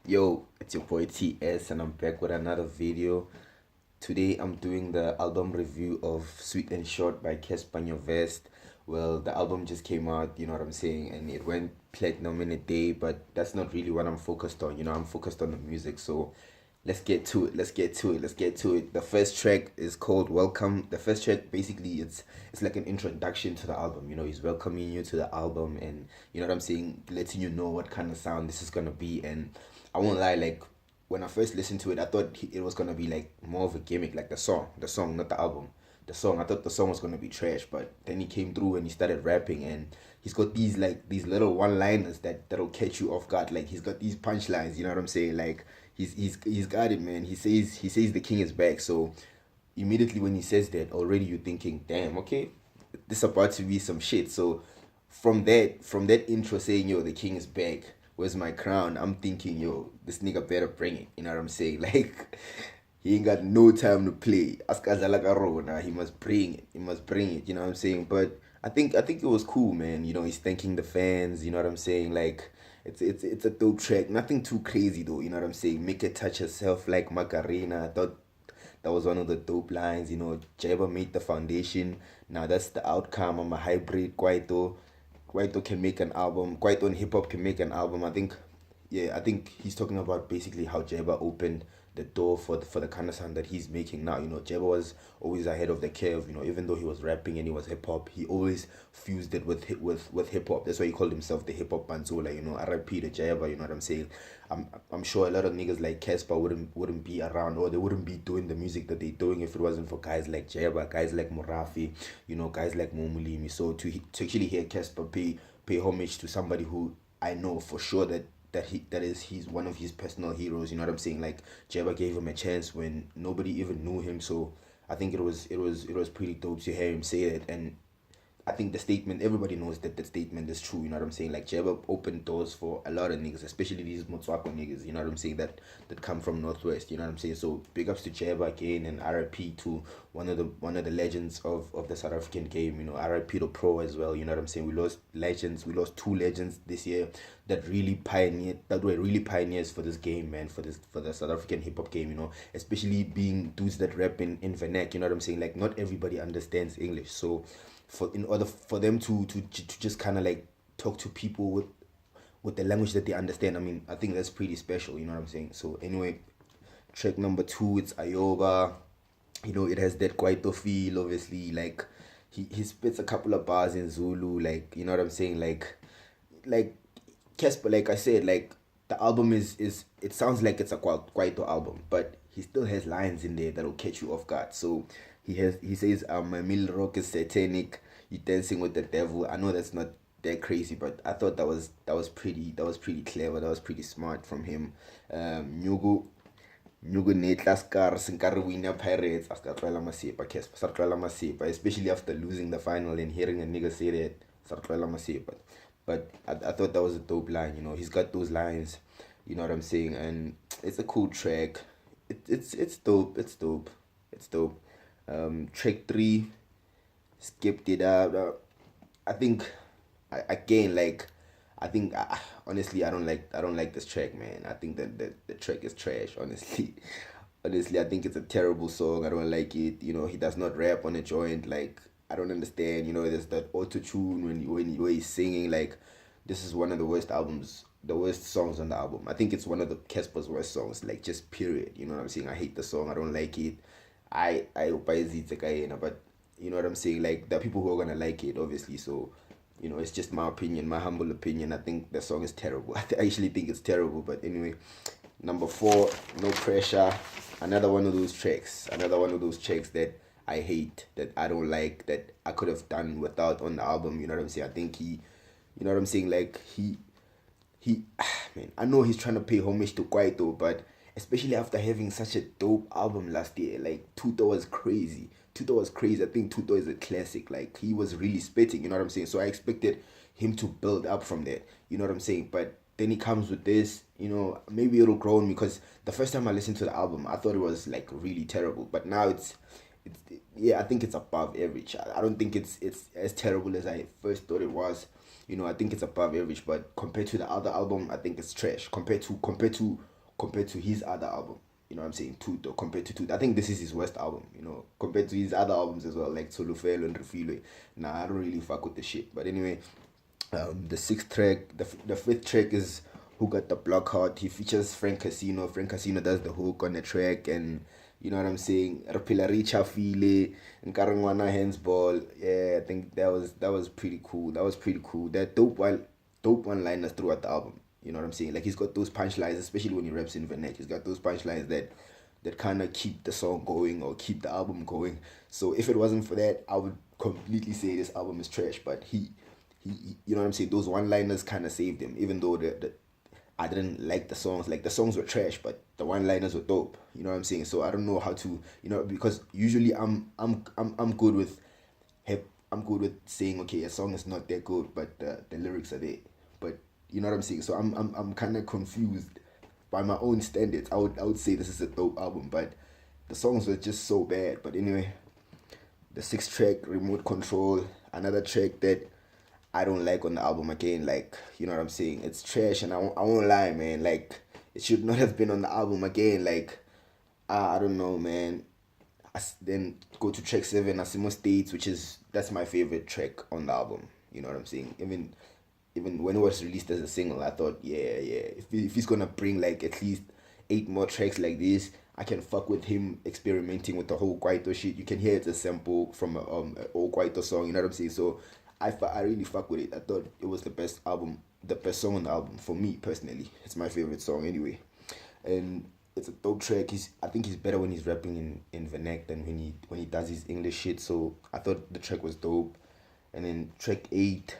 Yo, it's your boy TS, and I'm back with another video. Today I'm doing the album review of Sweet and Short by Cassper Nyovest. Well, the album just came out, you know what I'm saying, and it went platinum in a day, but that's not really what I'm focused on. I'm focused on the music, so let's get to it. Let's get to it. The first track is called Welcome. The first track basically it's like an introduction to the album. He's welcoming you to the album, and you know what I'm saying, letting you know what kind of sound this is gonna be. And I won't lie, like when I first listened to it, I thought it was gonna be like more of a gimmick, like the song, not the album. The song, I thought the song was gonna be trash, but then he came through and he started rapping, and he's got these little one-liners that'll catch you off guard. Like he's got these punchlines, you know what I'm saying? Like he's got it, man. He says the king is back. So immediately when he says that, already you're thinking, damn, okay, this about to be some shit. So from that intro saying, yo, the king is back, where's my crown, I'm thinking, yo, this nigga better bring it. You know what I'm saying? Like he ain't got no time to play. Askazalagarona, he must bring it. He must bring it. You know what I'm saying? But I think it was cool, man. He's thanking the fans. You know what I'm saying? Like it's a dope track. Nothing too crazy though. You know what I'm saying? Make it touch herself like Macarena. I thought that was one of the dope lines. Jeba made the foundation. Now that's the outcome. I'm a hybrid. Kwaito can make an album. Kwaito and hip hop can make an album. I think he's talking about basically how Jeba opened the door for the kind of sound that he's making now. Jeba was always ahead of the curve. Even though he was rapping and he was hip hop, he always fused it with hip hop. That's why he called himself the hip hop Banzola. RIP to Jeba. You know what I'm saying? I'm sure a lot of niggas like Cassper wouldn't be around, or they wouldn't be doing the music that they're doing if it wasn't for guys like Jeba, guys like Murafi, guys like Momulimi. So to actually hear Cassper pay homage to somebody who I know for sure he's one of his personal heroes. You know what I'm saying? Like Jeba gave him a chance when nobody even knew him. So I think it was pretty dope to hear him say it. And I think the statement, everybody knows that the statement is true. You know what I'm saying? Like Jeba opened doors for a lot of niggas, especially these Motswako niggas. You know what I'm saying? That come from Northwest. You know what I'm saying? So big ups to Jeba again, and RIP to one of the legends of the South African game. RIP to Pro as well. You know what I'm saying? We lost legends. We lost two legends this year that were really pioneers for this game, man. For the South African hip hop game. Especially being dudes that rap in vernac. You know what I'm saying? Like not everybody understands English, so in order for them to just kind of like talk to people with the language that they understand, I mean, I think that's pretty special. You know what I'm saying? So anyway, track number two, it's Ayoba. It has that Kwaito feel, obviously. Like he spits a couple of bars in Zulu, like, you know what I'm saying? Like Casper, like I said, like the album is it sounds like it's a Kwaito album, but he still has lines in there that'll catch you off guard. So he says, my mill rock is satanic, you dancing with the devil. I know that's not that crazy, but I thought that was pretty clever. That was pretty smart from him. Nyugu netla scar sinkari winner Pirates aska tlwela masepa Casper sa tlwela masepa, especially after losing the final and hearing a nigga say that sa tlwela masepa. But I thought that was a dope line. He's got those lines, you know what I'm saying? And it's a cool track. It's dope. It's dope. Track three, skipped it up. I think again, like I think honestly, I don't like this track, man. I think that the track is trash. Honestly, honestly, I think it's a terrible song. I don't like it. He does not rap on a joint. Like I don't understand. There's that auto tune when he's singing. Like this is one of the worst albums, the worst songs on the album. I think it's one of the Casper's worst songs. Like just period. You know what I'm saying? I hate the song. I don't like it. I hope I see it, but you know what I'm saying? Like there are people who are gonna like it, obviously. So it's just my opinion, my humble opinion. I think the song is terrible. I actually think it's terrible. But anyway, number four, No Pressure. Another one of those tracks. Another one of those tracks that I hate, that I don't like, that I could have done without on the album. You know what I'm saying? I think you know what I'm saying? Like he man, I know he's trying to pay homage to Kwaito, but especially after having such a dope album last year, like Tuto was crazy. Tuto was crazy. I think Tuto is a classic. Like he was really spitting, you know what I'm saying? So I expected him to build up from there. You know what I'm saying? But then he comes with this, maybe it'll grow on me, because the first time I listened to the album, I thought it was like really terrible. But now it's yeah, I think it's above average. I don't think it's as terrible as I first thought it was. I think it's above average, but compared to the other album, I think it's trash. Compared to compared to his other album. You know what I'm saying? Toot, or compared to Toot. I think this is his worst album, you know, compared to his other albums as well, like Solofelo and Refilwe. Nah, I don't really fuck with the shit. But anyway, the sixth track, the fifth track is Who Got the Block Hot. He features Frank Casino. Frank Casino does the hook on the track, and you know what I'm saying? Rapilaricha File and Karangwana Handsball. Yeah, I think that was pretty cool. That was pretty cool. That dope one liners throughout the album. You know what I'm saying? Like he's got those punchlines, especially when he raps in Venet. He's got those punchlines that kind of keep the song going or keep the album going. So if it wasn't for that, I would completely say this album is trash. But you know what I'm saying? Those one-liners kind of saved him, even though I didn't like the songs. Like the songs were trash, but the one-liners were dope. You know what I'm saying? So I don't know how to, you know, because usually I'm good with I'm good with saying, okay, a song is not that good, but the lyrics are there. But you know what I'm saying? So I'm kind of confused by my own standards. I would say this is a dope album, but the songs were just so bad. But anyway, the sixth track, Remote Control, another track that I don't like on the album again. Like, you know what I'm saying? It's trash, and I won't lie, man. Like, it should not have been on the album again. Like, I don't know, man. Then go to track 7, Asimo States, that's my favorite track on the album. You know what I'm saying? Even when it was released as a single, I thought, yeah. If he's gonna bring like at least 8 more tracks like this, I can fuck with him experimenting with the whole Kwaito shit. You can hear it's a sample from a old Kwaito song. You know what I'm saying? So I really fuck with it. I thought it was the best song on the album for me personally. It's my favorite song anyway, and it's a dope track. I think he's better when he's rapping in Venek than when he does his English shit. So I thought the track was dope. And then track 8,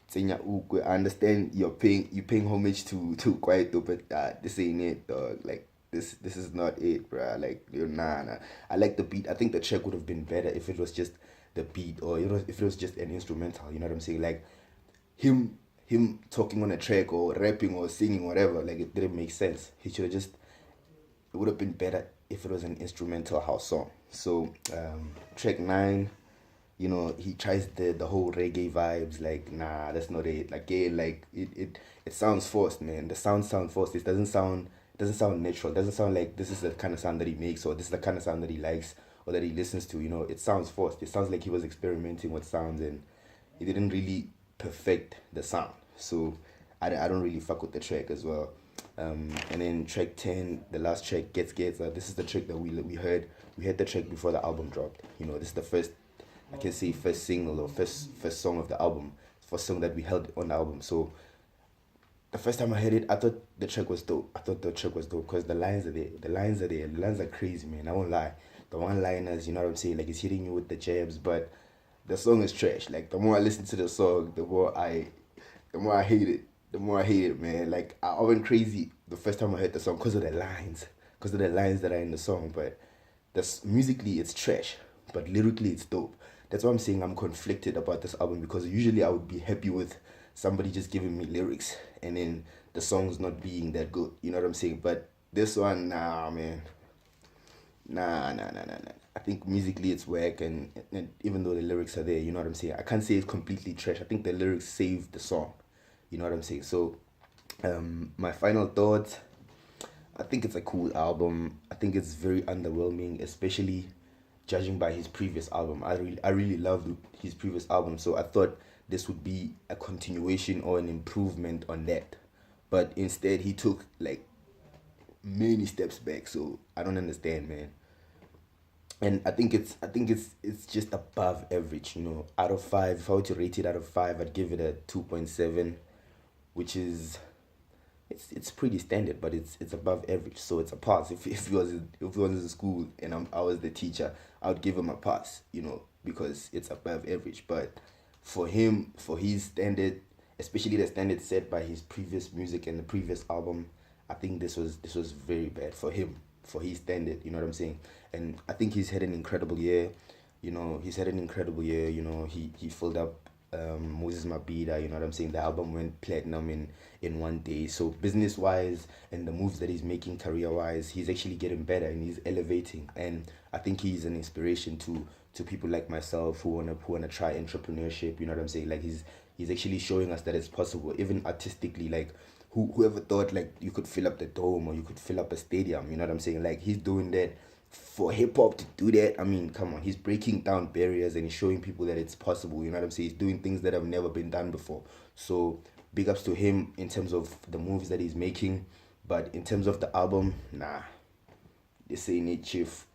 Tsenya Ukwe. I understand you're paying homage to Kwaito, but this ain't it, dog. Like this is not it, bruh. Like nah. I like the beat. I think the track would have been better if it was just the beat, or if it was just an instrumental. You know what I'm saying? Like him talking on a track or rapping or singing, whatever. Like it didn't make sense. He should have just. It would have been better if it was an instrumental house song. So track 9, you know, he tries the whole reggae vibes. Like, nah, that's not it. Like, yeah, like it sounds forced, man. The sounds sound forced. It doesn't sound natural. It doesn't sound like this is the kind of sound that he makes, or this is the kind of sound that he likes, or that he listens to. You know, it sounds forced. It sounds like he was experimenting with sounds, and he didn't really perfect the sound. So I don't really fuck with the track as well. And then track 10, the last track, Gets. This is the track that we heard. We heard the track before the album dropped. You know, this is the first, I can say, first single or first song of the album, first song that we held on the album. So the first time I heard it, I thought the track was dope. Because the lines are there. The lines are crazy, man. I won't lie. The one-liners, you know what I'm saying? Like, it's hitting you with the jabs, but the song is trash. Like, the more I listen to the song, the more I hate it. Man. Like, I went crazy the first time I heard the song because of the lines that are in the song. But musically, it's trash, but lyrically, it's dope. That's why I'm saying I'm conflicted about this album, because usually I would be happy with somebody just giving me lyrics and then the songs not being that good. You know what I'm saying? But this one, nah, man. Nah. I think musically it's whack, and even though the lyrics are there, you know what I'm saying? I can't say it's completely trash. I think the lyrics saved the song. You know what I'm saying? So, my final thoughts. I think it's a cool album. I think it's very underwhelming, especially judging by his previous album. I really loved his previous album, so I thought this would be a continuation or an improvement on that. But instead, he took like many steps back. So I don't understand, man. And I think it's just above average. You know, out of 5, if I were to rate it out of 5, I'd give it a 2.7, which is it's pretty standard, but it's above average, so it's a pass. If he was in school and I was the teacher, I would give him a pass, you know, because it's above average. But for him, for his standard, especially the standard set by his previous music and the previous album, I think this was very bad for him, for his standard. You know what I'm saying? And I think he's had an incredible year. You know, he's had an incredible year. You know, he filled up Moses Mabida. You know what I'm saying? The album went platinum in one day. So business wise and the moves that he's making career wise, he's actually getting better and he's elevating. And I think he's an inspiration to people like myself who wanna try entrepreneurship. You know what I'm saying? Like he's actually showing us that it's possible, even artistically. Like whoever thought like you could fill up the dome or you could fill up a stadium, you know what I'm saying? Like he's doing that for hip hop to do that. I mean, come on, he's breaking down barriers and he's showing people that it's possible, you know what I'm saying? He's doing things that have never been done before. So big ups to him in terms of the moves that he's making. But in terms of the album, nah, this ain't it, chief.